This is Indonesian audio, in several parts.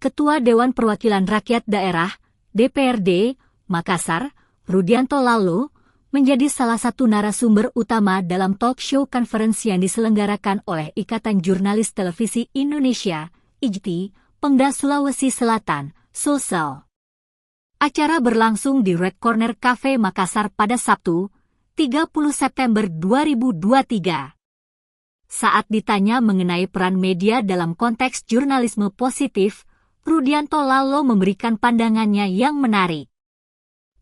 Ketua Dewan Perwakilan Rakyat Daerah, DPRD, Makassar, Rudianto Lalo, menjadi salah satu narasumber utama dalam talk show conference yang diselenggarakan oleh Ikatan Jurnalis Televisi Indonesia, IJTI, Pemda Sulawesi Selatan, Sulsel. Acara berlangsung di Red Corner Cafe Makassar pada Sabtu, 30 September 2023. Saat ditanya mengenai peran media dalam konteks jurnalisme positif, Rudianto Lalo memberikan pandangannya yang menarik.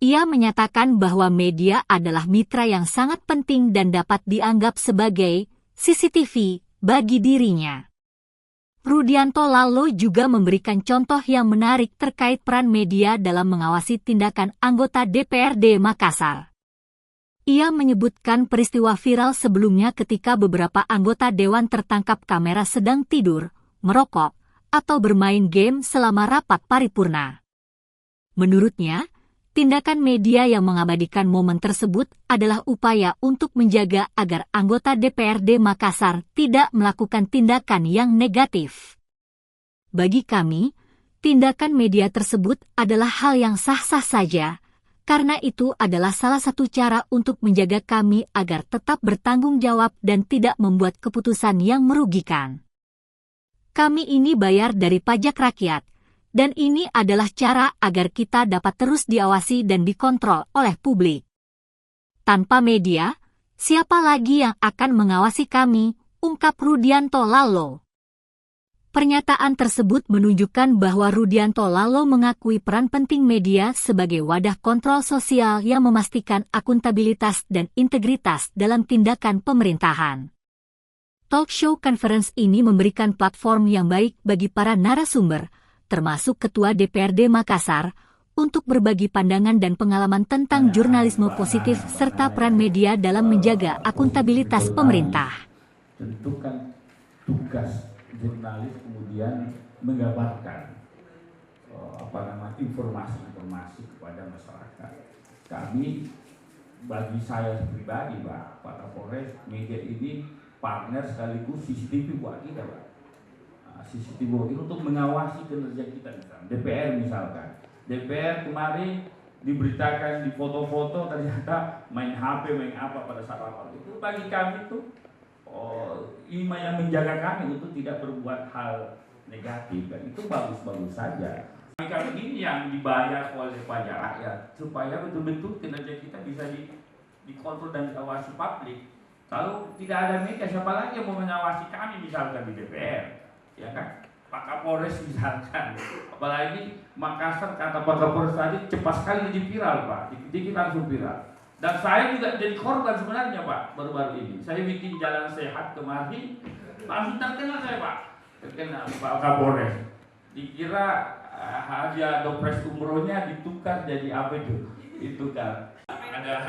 Ia menyatakan bahwa media adalah mitra yang sangat penting dan dapat dianggap sebagai CCTV bagi dirinya. Rudianto Lalo juga memberikan contoh yang menarik terkait peran media dalam mengawasi tindakan anggota DPRD Makassar. Ia menyebutkan peristiwa viral sebelumnya ketika beberapa anggota dewan tertangkap kamera sedang tidur, merokok, atau bermain game selama rapat paripurna. Menurutnya, tindakan media yang mengabadikan momen tersebut adalah upaya untuk menjaga agar anggota DPRD Makassar tidak melakukan tindakan yang negatif. Bagi kami, tindakan media tersebut adalah hal yang sah-sah saja, karena itu adalah salah satu cara untuk menjaga kami agar tetap bertanggung jawab dan tidak membuat keputusan yang merugikan. Kami ini bayar dari pajak rakyat, dan ini adalah cara agar kita dapat terus diawasi dan dikontrol oleh publik. Tanpa media, siapa lagi yang akan mengawasi kami, ungkap Rudianto Lalo. Pernyataan tersebut menunjukkan bahwa Rudianto Lalo mengakui peran penting media sebagai wadah kontrol sosial yang memastikan akuntabilitas dan integritas dalam tindakan pemerintahan. Talk show conference ini memberikan platform yang baik bagi para narasumber, termasuk Ketua DPRD Makassar, untuk berbagi pandangan dan pengalaman tentang jurnalisme positif serta peran media dalam menjaga akuntabilitas pemerintah. Tentukan tugas jurnalis kemudian mengabarkan informasi kepada masyarakat. Kami, bagi saya pribadi, Pak Kapolres, media ini partner sekaligus CCTV buat kita, Pak. CCTV buat kita untuk mengawasi kinerja kita, misalnya DPR misalkan. DPR kemarin diberitakan di foto-foto ternyata main HP, main apa pada saat rapat. Itu bagi kami itu yang menjaga kami untuk tidak berbuat hal negatif, dan itu bagus-bagus saja. Kami ini yang dibayar oleh pajak rakyat supaya betul-betul kinerja kita bisa dikontrol dan diawasi publik. Kalau tidak ada media, siapa lagi yang mau mengawasi kami misalkan di DPR, ya kan? Pak Kapolres misalkan, apalagi Makassar, kata Pak Kapolres tadi cepat sekali jadi viral, Pak, dikit langsung viral. Dan saya juga jadi korban sebenarnya, Pak, baru-baru ini. Saya bikin jalan sehat kemarin, langsung terkenal saya, Pak, terkenal Pak Kapolres. Dikira hadiah dopres umrohnya ditukar jadi apa itu? Itu kan ada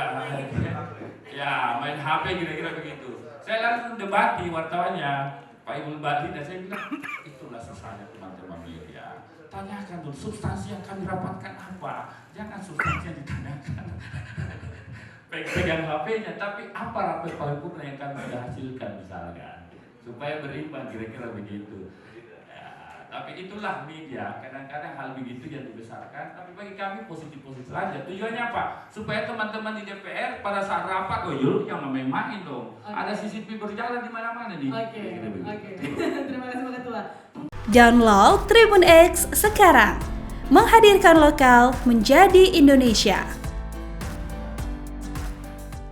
ya main HP kira-kira begitu. Saya langsung debati wartawannya, Pak Ibu Bati, dan saya bilang itulah susahnya teman-teman media. Tanyakan dulu substansi yang kami rapatkan apa, jangan substansi yang ditanyakan. Pegang HP-nya, tapi apa rapat paripurna yang kami sudah hasilkan misalkan, supaya berimbang kira-kira begitu. Tapi itulah media, kadang-kadang hal begitu yang dibesarkan, tapi bagi kami positif-positif saja. Tujuannya apa? Supaya teman-teman di DPR pada saat rapat, yang main-main dong. Okay. Ada CCTV berjalan di mana-mana nih. Oke. Terima kasih Pak Ketua. Download Tribun X sekarang. Menghadirkan lokal menjadi Indonesia.